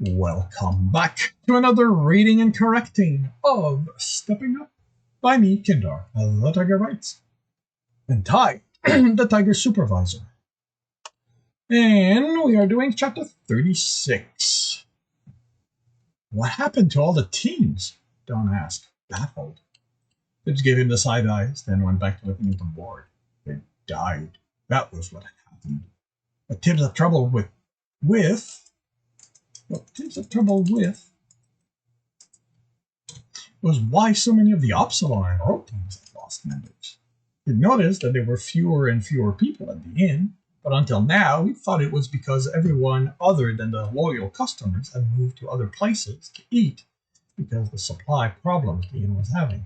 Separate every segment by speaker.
Speaker 1: Welcome back to another reading and correcting of Stepping Up by me, Kindar, the Tiger Bites, and Ty, the Tiger Supervisor. And we are doing chapter 36. What happened to all the teams? Don asked, baffled. Tibs gave him the side eyes, then went back to looking at the board. They died. That was what had happened. But Tibs had trouble with was why so many of the Upsilon and Rogue teams had lost members. He'd noticed that there were fewer and fewer people at the inn, but until now he thought it was because everyone other than the loyal customers had moved to other places to eat because the supply problems the inn was having.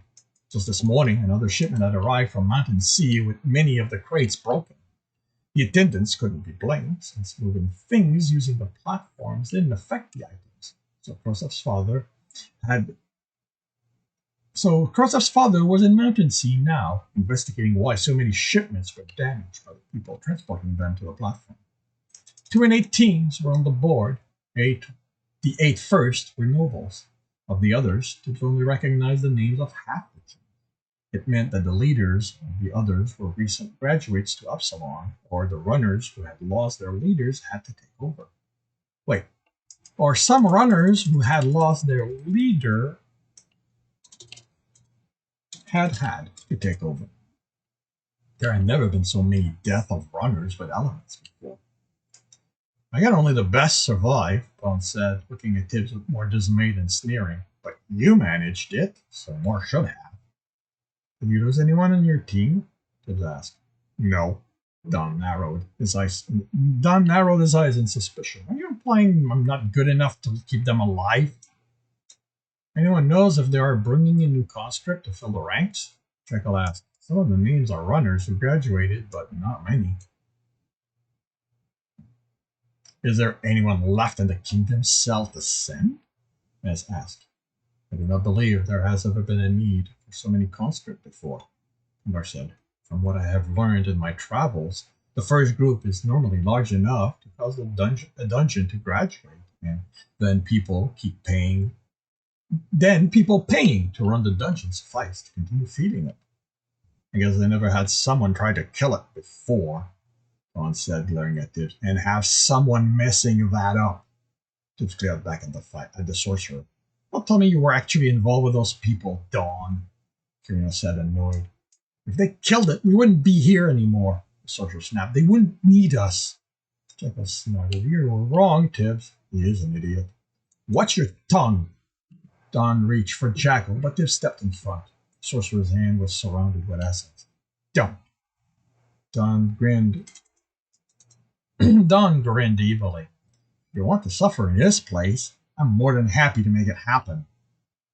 Speaker 1: Just this morning, another shipment had arrived from Mountain Sea with many of the crates broken. The attendants couldn't be blamed, since moving things using the platforms didn't affect the items. So Krosev's father was in Mountain Sea now, investigating why so many shipments were damaged by the people transporting them to the platform. 2 and 8 teams were on the board. The 8 first were nobles. Of the others, Tibs only recognized the names of half the team. It meant that the leaders of the others were recent graduates to Upsilon, or the runners who had lost their leaders had to take over. Or some runners who had lost their leader had to take over. There had never been so many deaths of runners with elements before. I got only the best survive, Bone said, looking at Tibs with more dismay than sneering. But you managed it, so more should have. Did you lose anyone on your team? Tibs asked. No. Don narrowed his eyes in suspicion. Are you implying I'm not good enough to keep them alive? Anyone knows if they are bringing in new conscript to fill the ranks? Jekyll asked. Some of the names are runners who graduated, but not many. Is there anyone left in the kingdom cell to send? Nez asked. I do not believe there has ever been a need for so many conscript before, Kumar said. From what I have learned in my travels, the first group is normally large enough to cause a dungeon to graduate, and then people paying to run the dungeon suffice to continue feeding it. I guess they never had someone try to kill it before, Ron said, glaring at Tibs, and have someone messing that up. Tibs glared back at the sorcerer. Don't tell me you were actually involved with those people, Dawn, Kirino said, annoyed. If they killed it, we wouldn't be here anymore, the sorcerer snapped. They wouldn't need us. Jekyll snorted. You were wrong, Tibs. He is an idiot. Watch your tongue. Dawn reached for Jackal, but Tibs stepped in front. The sorcerer's hand was surrounded with essence. Don't. Dawn grinned evilly. If you want to suffer in this place, I'm more than happy to make it happen.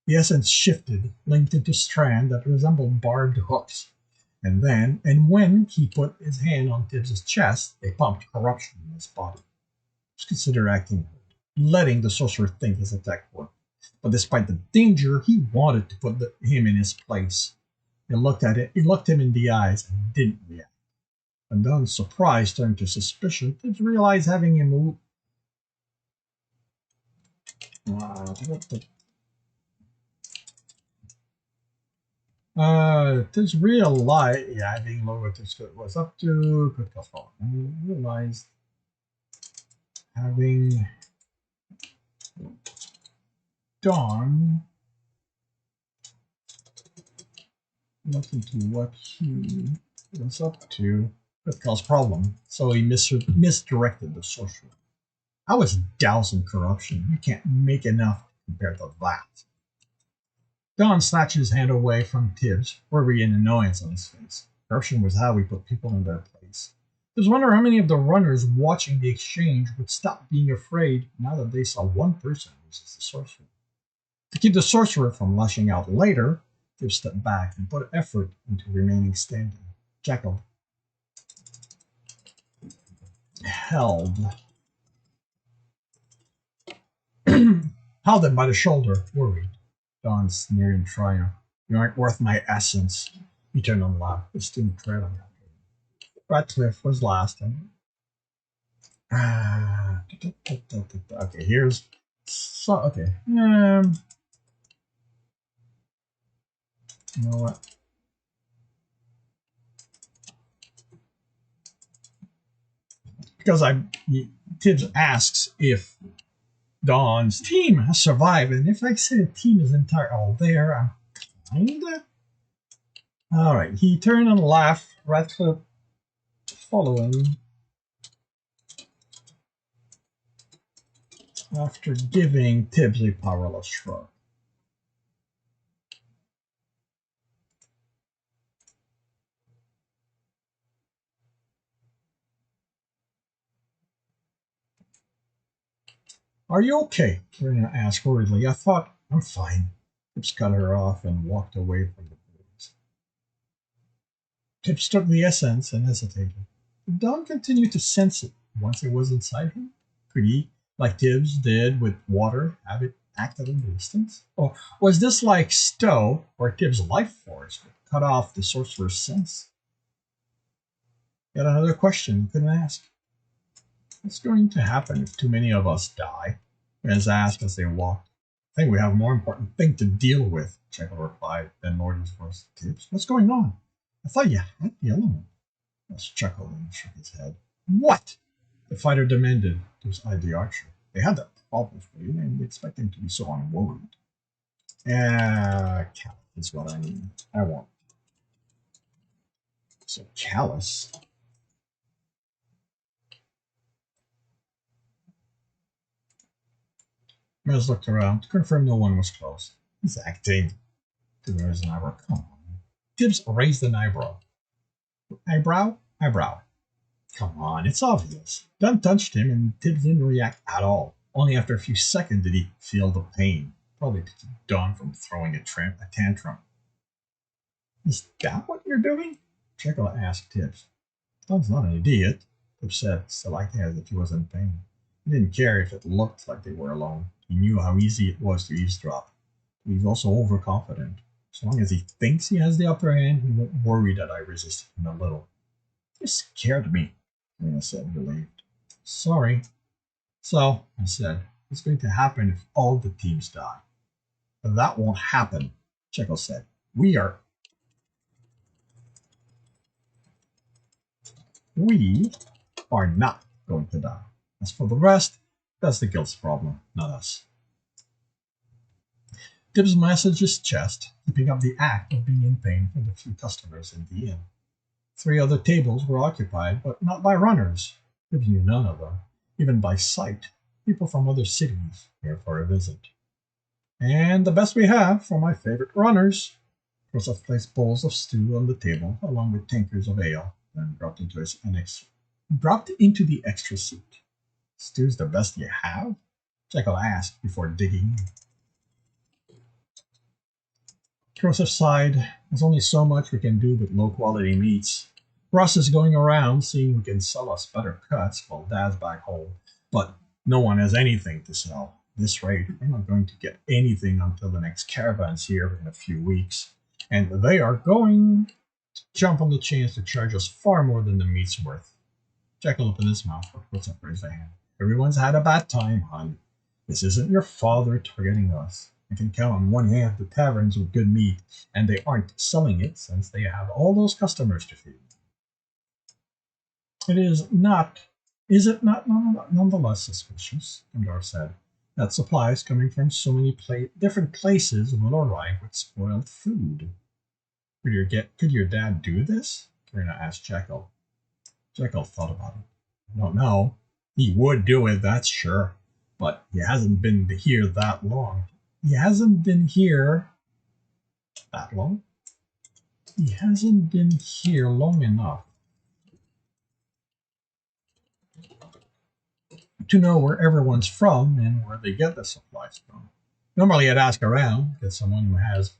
Speaker 1: The essence shifted, linked into strands that resembled barbed hooks. And when he put his hand on Tibs' chest, they pumped corruption in his body. Just consider acting, letting the sorcerer think his attack worked. But despite the danger, he wanted to put him in his place. He looked him in the eyes and didn't react. When Don's surprise turned to suspicion, Tibs realized having him Tibs realized having lowered his foot was up to good call. And realized having Dawn looked into what he was up to could cause problem, so he misdirected the sorcerer. I was doused in corruption. You can't make enough compared to that. Don snatched his hand away from Tibs, worry and annoyance on his face. Corruption was how we put people in their place. Tibs wondered how many of the runners watching the exchange would stop being afraid now that they saw one person versus the sorcerer. To keep the sorcerer from lashing out later, Tibs stepped back and put effort into remaining standing. Jekyll held him by the shoulder, worried. Don sneered in triumph. You aren't worth my essence. He turned on the lap, his student trailing after him. Ratcliffe was last, and okay, here's So, okay. You know what? Because Tibbs asks if Dawn's team has survived, and if I say the team is entire all there, I'm kinda. Alright, he turned and laughed, Radcliffe following after giving Tibbs a powerless shrug. Are you okay? Karina asked worriedly. I thought, I'm fine. Tibbs cut her off and walked away from the boys. Tibbs took the essence and hesitated. Did Don continue to sense it once it was inside him? Could he, like Tibbs did with water, have it acted in the distance? Or was this like Stowe, where Tibbs' life force would cut off the sorcerer's sense? Yet another question he couldn't ask. What's going to happen if too many of us die? Friends asked as they walked. I think we have a more important thing to deal with, Jekyll replied, then lowered his voice. Tibbs, what's going on? I thought you had the element. Ross chuckled and shook his head. What? The fighter demanded. Tibbs eyed the archer. They had their problems for you, and we expect him to be so unworried. Callous is what I mean. I want. So callous. Mills looked around to confirm no one was close. He's acting. Tibbs raised an eyebrow. Come on. Tibbs raised an eyebrow. Eyebrow? Eyebrow. Come on, it's obvious. Dunn touched him and Tibbs didn't react at all. Only after a few seconds did he feel the pain. Probably to keep Dunn from throwing a tantrum. Is that what you're doing? Jekyll asked Tibbs. Dunn's not an idiot, Tibbs said, still acting as if he was in pain. He didn't care if it looked like they were alone. He knew how easy it was to eavesdrop. But he's also overconfident. As long as he thinks he has the upper hand, he won't worry that I resisted him a little. You scared me, Lena said, relieved. Sorry. So, I said, what's going to happen if all the teams die? That won't happen, Jekyll said. We are not going to die. As for the rest, that's the guild's problem, not us. Tibbs massaged his chest, keeping up the act of being in pain for the few customers in the inn. 3 other tables were occupied, but not by runners. Tibbs knew none of them, even by sight. People from other cities here for a visit. And the best we have for my favorite runners. Joseph placed bowls of stew on the table, along with tankards of ale, then dropped into the extra seat. Stew's the best you have? Jekyll asked before digging. Joseph sighed. There's only so much we can do with low-quality meats. Russ is going around seeing who can sell us better cuts while Dad's back home. But no one has anything to sell. At this rate, we're not going to get anything until the next caravan's here in a few weeks. And they are going to jump on the chance to charge us far more than the meat's worth. Jekyll opened his mouth, but Joseph raised a hand. Everyone's had a bad time, hon. This isn't your father targeting us. I can count on one hand the taverns with good meat, and they aren't selling it since they have all those customers to feed. Is it not nonetheless suspicious, Endor said, that supplies coming from so many different places will arrive with spoiled food? Could your dad do this? Karina asked Jekyll. Jekyll thought about it. I don't know. He would do it, that's sure. But he hasn't been here that long. He hasn't been here that long? He hasn't been here long enough to know where everyone's from and where they get the supplies from. Normally I'd ask around, get someone who has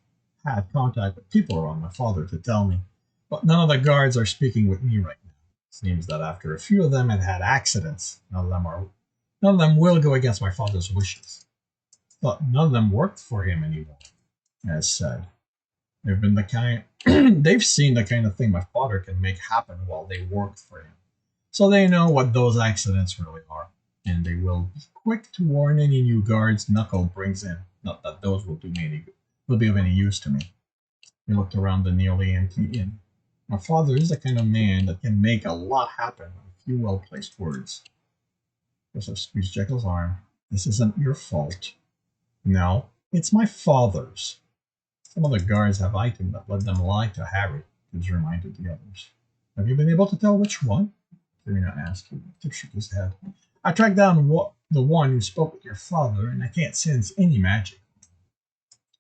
Speaker 1: had contact with people around my father to tell me, but none of the guards are speaking with me right now. It seems that after a few of them had had accidents, none of them will go against my father's wishes. But none of them worked for him anymore, as said. They've been the kind they've seen the kind of thing my father can make happen while they worked for him. So they know what those accidents really are. and they will be quick to warn any new guards Knuckle brings in. Not that those will be of any use to me. He looked around the nearly empty inn. My father is the kind of man that can make a lot happen with a few well-placed words. Joseph squeezed Jekyll's arm. This isn't your fault. No, it's my father's. Some of the guards have items that let them lie to Harry, Tibs reminded the others. Have you been able to tell which one? Serena asked. Tibs shook his head. I tracked down the one who spoke with your father, and I can't sense any magic.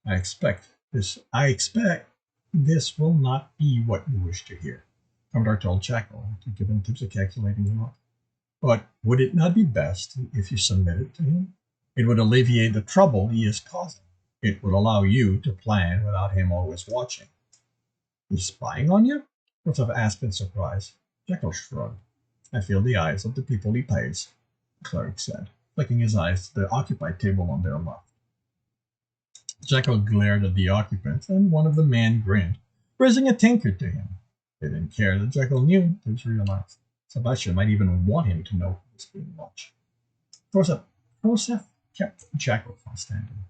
Speaker 1: I expect this will not be what you wish to hear. Commodore told Jekyll to give him Tibs a calculating look. But would it not be best if you submitted to him? It would alleviate the trouble he is causing. It would allow you to plan without him always watching. He's spying on you? Joseph asked in surprise. Jekyll shrugged. I feel the eyes of the people he pays, the cleric said, flicking his eyes to the occupied table on their left. Jekyll glared at the occupants, and one of the men grinned, raising a tankard to him. They didn't care that Jekyll knew, Tibs realized. Sebastian might even want him to know he was being watched. Joseph kept Jekyll from standing.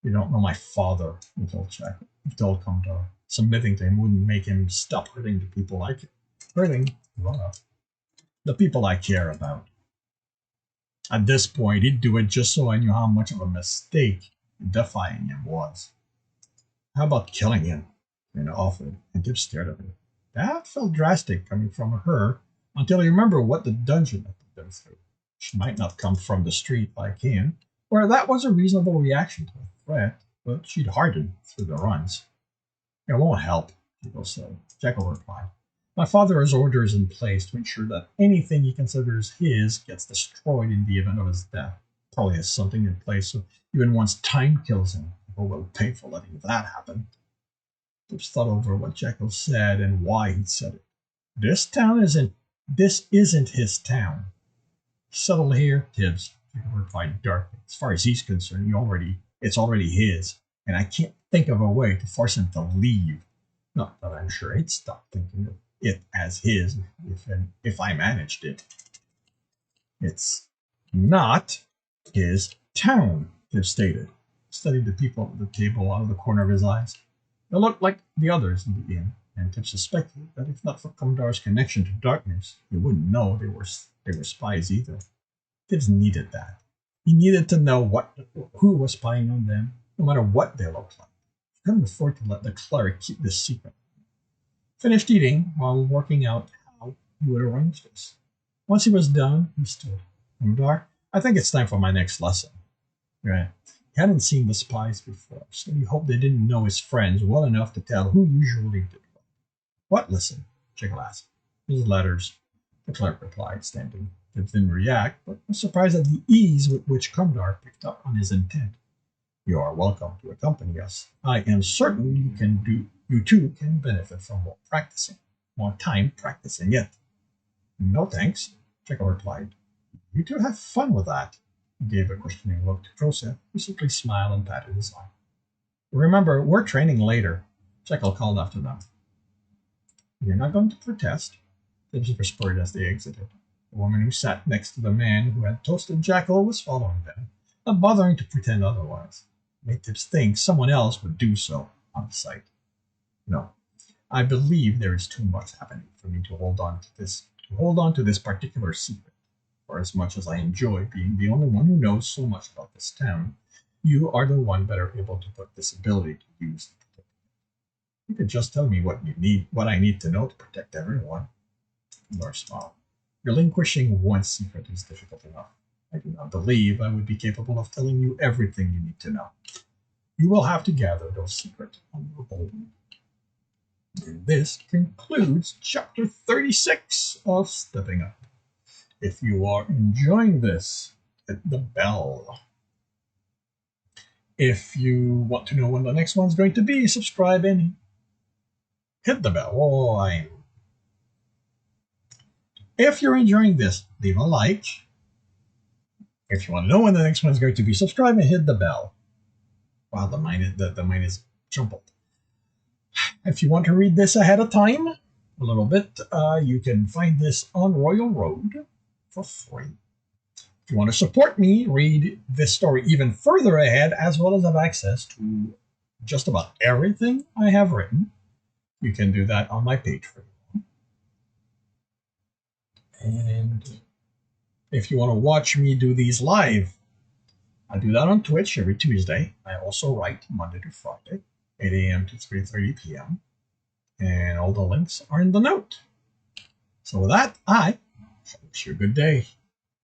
Speaker 1: You don't know my father, he told Jekyll. He told Commodore. Submitting to him wouldn't make him stop hurting the people I care. The people I care about. At this point, he'd do it just so I knew how much of a mistake defying him was. How about killing him? Serena offered, and Tibs stared at her. That felt drastic coming from her until he remembered what the dungeon had put them through. She might not come from the street like him, or that was a reasonable reaction to a threat, but she'd hardened through the runs. It won't help, Jekyll said. Jekyll replied. My father has orders in place to ensure that anything he considers his gets destroyed in the event of his death. Probably has something in place so even once time kills him, people will pay for letting that happen. Tibs thought over what Jekyll said and why he'd said it. This isn't his town. Settle here, Tibs, Jekyll replied darkly. As far as he's concerned, it's already his, and I can't think of a way to force him to leave. Not that I'm sure he'd stop thinking of it as his if I managed it. It's not his town, Tibs stated. He studied the people at the table out of the corner of his eyes. They looked like the others in the inn, and Tibs suspected that if not for Commodore's connection to darkness, he wouldn't know they were spies either. Tibs needed that. He needed to know who was spying on them, no matter what they looked like. He couldn't afford to let the cleric keep this secret. Finished eating while working out how he would arrange this. Once he was done, he stood. Commodore, I think it's time for my next lesson. Right. He hadn't seen the spies before, so he hoped they didn't know his friends well enough to tell who usually did what. What lesson? Jekyll asked. His letters, the clerk replied, standing. Tibs didn't react, but was surprised at the ease with which Commodore picked up on his intent. You are welcome to accompany us. I am certain you too can benefit from more time practicing it. No thanks, Jekyll replied. You two have fun with that. He gave a questioning look to Joseph, who simply smiled and patted his arm. Remember, we're training later, Jekyll called after them. You're not going to protest? Tibs whispered as they exited. The woman who sat next to the man who had toasted Jekyll was following them, not bothering to pretend otherwise. It made Tibs think someone else would do so on sight. No, I believe there is too much happening for me to hold on to this particular secret. For as much as I enjoy being the only one who knows so much about this town, you are the one better able to put this ability to use. You could just tell me what I need to know to protect everyone. Nor smiled. Relinquishing one secret is difficult enough. I do not believe I would be capable of telling you everything you need to know. You will have to gather those secrets on your own. And this concludes chapter 36 of Stepping Up. If you are enjoying this, hit the bell. If you want to know when the next one's going to be, subscribe and hit the bell. If you're enjoying this, leave a like. If you want to know when the next one's going to be, subscribe and hit the bell. Wow, the mind is jumbled. If you want to read this ahead of time, a little bit, you can find this on Royal Road for free. If you want to support me, read this story even further ahead, as well as have access to just about everything I have written, you can do that on my Patreon. And if you want to watch me do these live, I do that on Twitch every Tuesday. I also write Monday to Friday, 8 a.m. to 3:30 p.m. And all the links are in the note. So with that, I wish you a good day.